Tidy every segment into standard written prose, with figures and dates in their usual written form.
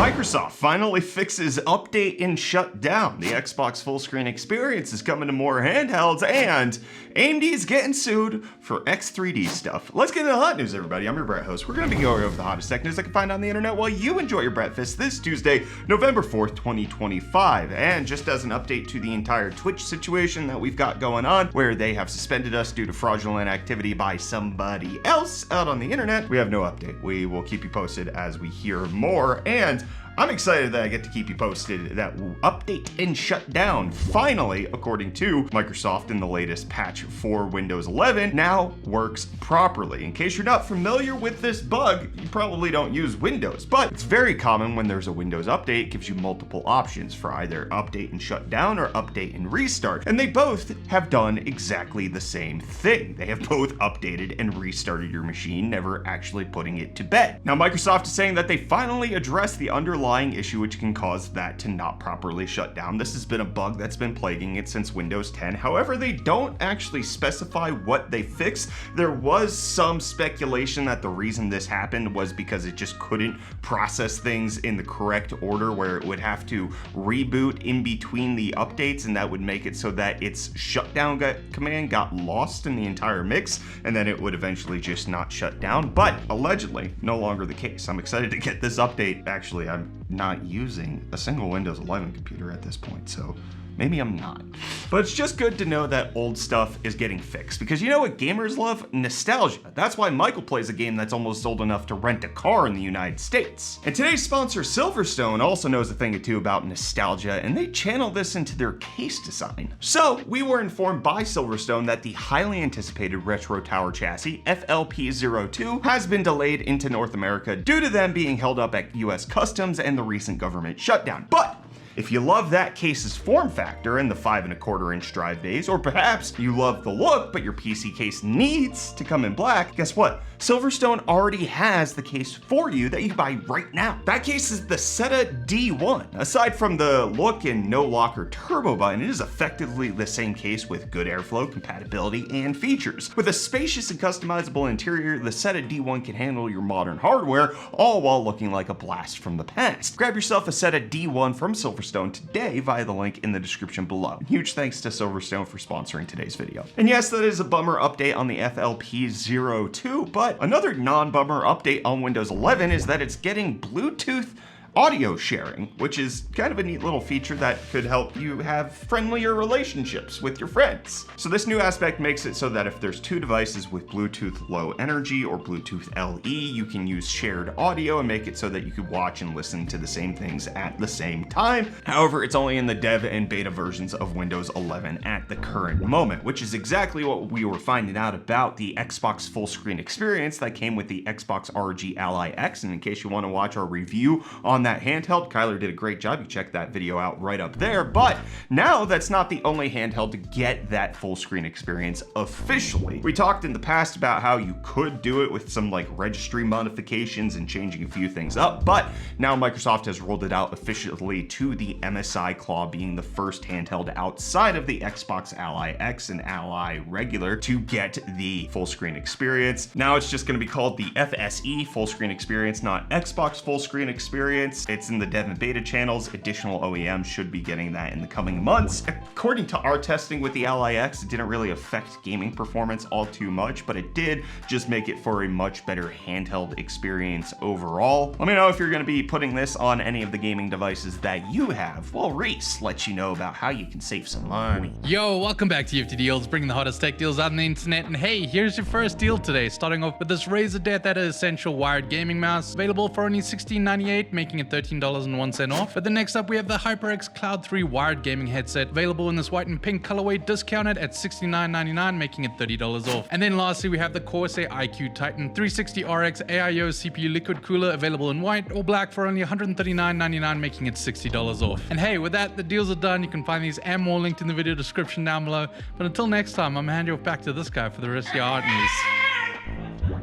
Microsoft finally fixes update and shut down. The Xbox full screen experience is coming to more handhelds, and AMD is getting sued for X3D stuff. Let's get into the hot news, everybody. I'm your Brett host. We're going to be going over the hottest tech news I can find on the internet while you enjoy your breakfast this Tuesday, November 4th, 2025. And just as an update to the entire Twitch situation that we've got going on, where they have suspended us due to fraudulent activity by somebody else out on the internet, we have no update. We will keep you posted as we hear more. And I'm excited that I get to keep you posted that will update and shut down finally, according to Microsoft in the latest patch for Windows 11, now works properly. In case you're not familiar with this bug, you probably don't use Windows, but it's very common when there's a Windows update. It gives you multiple options for either update and shut down or update and restart, and they both have done exactly the same thing. They have both updated and restarted your machine, never actually putting it to bed. Now, Microsoft is saying that they finally addressed the underlying issue which can cause that to not properly shut down. This has been a bug that's been plaguing it since Windows 10. However, they don't actually specify what they fixed. There was some speculation that the reason this happened was because it just couldn't process things in the correct order, where it would have to reboot in between the updates, and that would make it so that its shutdown command got lost in the entire mix, and then it would eventually just not shut down. But allegedly, no longer the case. I'm excited to get this update. Actually, I'm not using a single Windows 11 computer at this point, so maybe I'm not. But it's just good to know that old stuff is getting fixed, because you know what gamers love? Nostalgia. That's why Michael plays a game that's almost old enough to rent a car in the United States. And today's sponsor, Silverstone, also knows a thing or two about nostalgia, and they channel this into their case design. So we were informed by Silverstone that the highly anticipated retro tower chassis, FLP02, has been delayed into North America due to them being held up at US Customs and the recent government shutdown. But if you love that case's form factor and the 5.25-inch drive bays, or perhaps you love the look but your PC case needs to come in black, guess what? Silverstone already has the case for you that you can buy right now. That case is the SETA D1. Aside from the look and no locker turbo button, it is effectively the same case with good airflow, compatibility, and features. With a spacious and customizable interior, the SETA D1 can handle your modern hardware, all while looking like a blast from the past. Grab yourself a SETA D1 from Silverstone today via the link in the description below. Huge thanks to Silverstone for sponsoring today's video. And yes, that is a bummer update on the FLP02, but another non-bummer update on Windows 11 is that it's getting Bluetooth audio sharing, which is kind of a neat little feature that could help you have friendlier relationships with your friends. So this new aspect makes it so that if there's two devices with Bluetooth Low Energy or Bluetooth LE, you can use shared audio and make it so that you could watch and listen to the same things at the same time. However, it's only in the dev and beta versions of Windows 11 at the current moment, which is exactly what we were finding out about the Xbox full screen experience that came with the Xbox ROG Ally X. And in case you want to watch our review on that handheld, Kyler did a great job. You check that video out right up there. But now that's not the only handheld to get that full screen experience officially. We talked in the past about how you could do it with some like registry modifications and changing a few things up, but now Microsoft has rolled it out officially to the MSI Claw, being the first handheld outside of the Xbox Ally X and Ally Regular to get the full screen experience. Now it's just going to be called the FSE full screen experience, not Xbox full screen experience. It's in the dev and beta channels. Additional OEMs should be getting that in the coming months. According to our testing with the Ally X, it didn't really affect gaming performance all too much, but it did just make it for a much better handheld experience overall. Let me know if you're going to be putting this on any of the gaming devices that you have. Well, Reece lets you know about how you can save some money. Yo, welcome back to UFD Deals, bringing the hottest tech deals out on the internet. And hey, here's your first deal today, starting off with this Razer Death at Essential wired gaming mouse, available for only $16.98, making it $13.01 off. But then next up, we have the HyperX Cloud 3 wired gaming headset, available in this white and pink colorway, discounted at $69.99, making it $30 off. And then lastly, we have the Corsair iQ Titan 360 RX AIO CPU liquid cooler, available in white or black for only $139.99, making it $60 off. And hey, with that, the deals are done. You can find these and more linked in the video description down below. But until next time, I'm gonna hand you off back to this guy for the rest of your art news.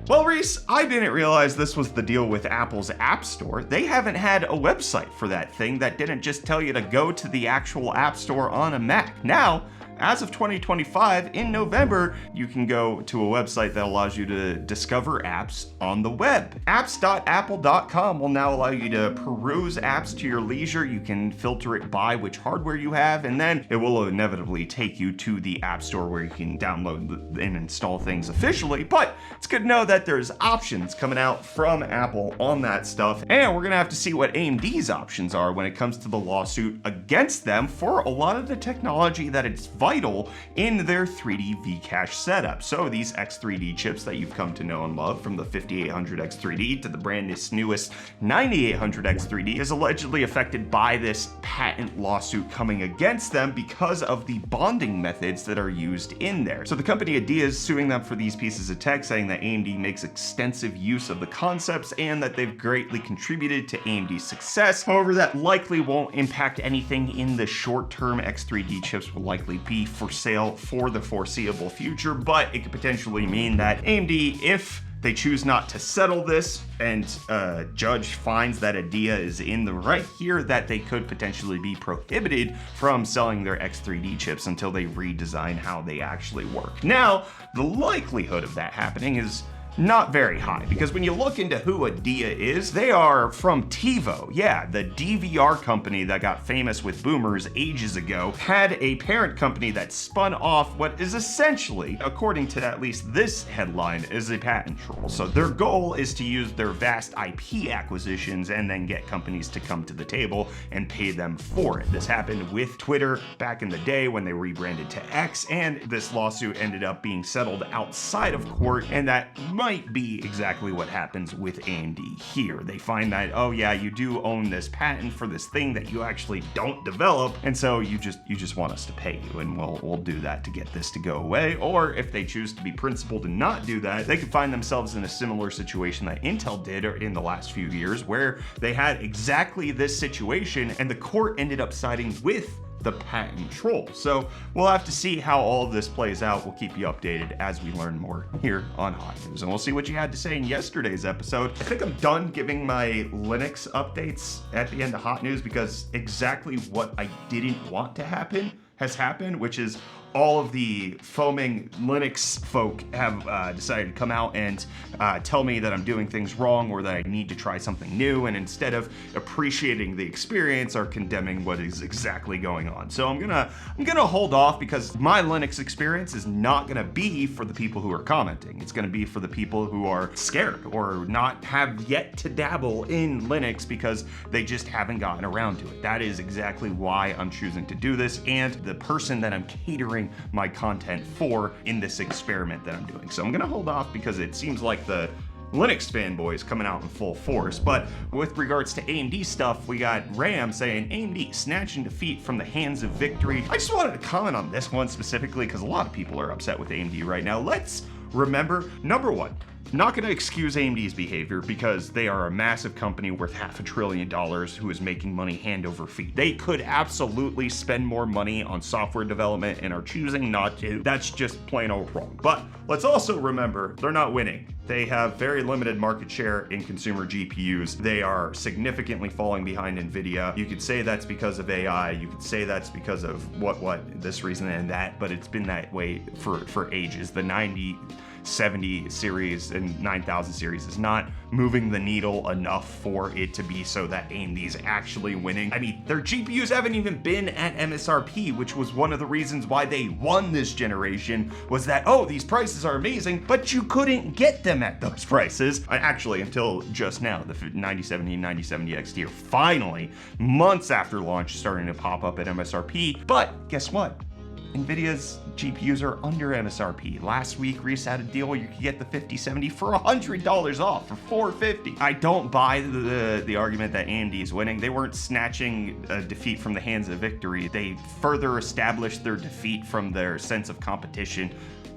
Well, Reece, I didn't realize this was the deal with Apple's App Store. They haven't had a website for that thing that didn't just tell you to go to the actual App Store on a Mac. Now, as of 2025, in November, you can go to a website that allows you to discover apps on the web. Apps.apple.com will now allow you to peruse apps to your leisure. You can filter it by which hardware you have, and then it will inevitably take you to the App Store where you can download and install things officially. But it's good to know that there's options coming out from Apple on that stuff, and we're gonna have to see what AMD's options are when it comes to the lawsuit against them for a lot of the technology that is vital in their 3D V-Cache setup. So these X3D chips that you've come to know and love, from the 5800 X3D to the brand newest 9800 X3D, is allegedly affected by this patent lawsuit coming against them because of the bonding methods that are used in there. So the company Idea is suing them for these pieces of tech, saying that AMD makes extensive use of the concepts and that they've greatly contributed to AMD's success. However, that likely won't impact anything in the short term. X3D chips will likely be for sale for the foreseeable future, but it could potentially mean that AMD, if they choose not to settle this and a judge finds that Idea is in the right here, that they could potentially be prohibited from selling their X3D chips until they redesign how they actually work. Now, the likelihood of that happening is not very high, because when you look into who Idea is, they are from TiVo. Yeah, the DVR company that got famous with boomers ages ago had a parent company that spun off what is essentially, according to at least this headline, is a patent troll. So their goal is to use their vast IP acquisitions and then get companies to come to the table and pay them for it. This happened with Twitter back in the day when they rebranded to X, and this lawsuit ended up being settled outside of court, and that might be exactly what happens with AMD here. They find that, oh yeah, you do own this patent for this thing that you actually don't develop, and so you just want us to pay you, and we'll do that to get this to go away. Or if they choose to be principled and not do that, they could find themselves in a similar situation that Intel did in the last few years, where they had exactly this situation and the court ended up siding with the patent troll. So we'll have to see how all of this plays out. We'll keep you updated as we learn more here on Hot News, and we'll see what you had to say in yesterday's episode. I think I'm done giving my Linux updates at the end of Hot News, because exactly what I didn't want to happen has happened, which is all of the foaming Linux folk have decided to come out and tell me that I'm doing things wrong or that I need to try something new, and instead of appreciating the experience, are condemning what is exactly going on. So I'm gonna hold off, because my Linux experience is not gonna be for the people who are commenting. It's gonna be for the people who are scared or not have yet to dabble in Linux because they just haven't gotten around to it. That is exactly why I'm choosing to do this, and the person that I'm catering my content for in this experiment that I'm doing. So I'm gonna hold off, because it seems like the Linux fanboys coming out in full force. But with regards to AMD stuff, we got Ram saying AMD snatching defeat from the hands of victory. I just wanted to comment on this one specifically because a lot of people are upset with AMD right now. Let's remember, number one, not going to excuse AMD's behavior, because they are a massive company worth $500 billion who is making money hand over feet. They could absolutely spend more money on software development and are choosing not to. That's just plain old wrong. But let's also remember, they're not winning. They have very limited market share in consumer GPUs. They are significantly falling behind NVIDIA. You could say that's because of AI. You could say that's because of what this reason and that, but it's been that way for ages. The 9070 series and 9000 series is not moving the needle enough for it to be so that AMD is actually winning. I mean, their GPUs haven't even been at MSRP, which was one of the reasons why they won this generation, was that, oh, these prices are amazing, but you couldn't get them at those prices. Actually, until just now, the 9070 and 9070 XT are finally, months after launch, starting to pop up at MSRP. But guess what? NVIDIA's GPUs are under MSRP. Last week, Reece had a deal where you could get the 5070 for $100 off for $450. I don't buy the argument that AMD is winning. They weren't snatching a defeat from the hands of victory. They further established their defeat from their sense of competition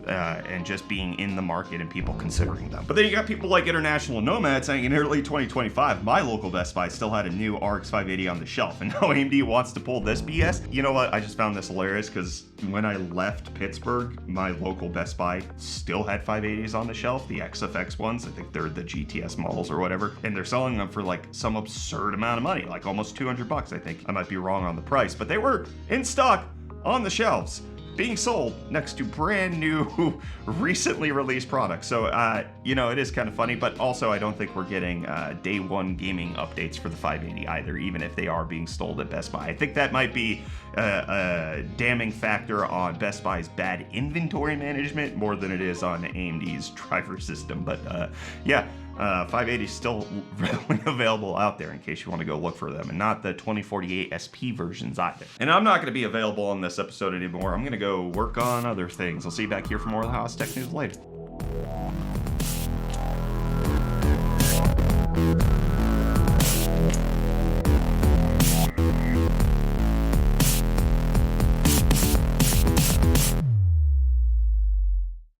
and just being in the market and people considering them. But then you got people like International Nomad saying in early 2025, my local Best Buy still had a new RX 580 on the shelf, and now AMD wants to pull this BS. You know what? I just found this hilarious because when I left Pittsburgh, my local Best Buy still had 580s on the shelf, the XFX ones. I think they're the GTS models or whatever, and they're selling them for like some absurd amount of money, like almost $200, I think. I might be wrong on the price, but they were in stock on the shelves. being sold next to brand new, recently released products. So, you know, it is kind of funny, but also I don't think we're getting day one gaming updates for the 580 either, even if they are being sold at Best Buy. I think that might be a damning factor on Best Buy's bad inventory management more than it is on AMD's driver system. But yeah, 580 is still readily available out there in case you want to go look for them, and not the 2048 SP versions either. And I'm not going to be available on this episode anymore. I'm going to go work on other things. I'll see you back here for more of the hottest tech news later.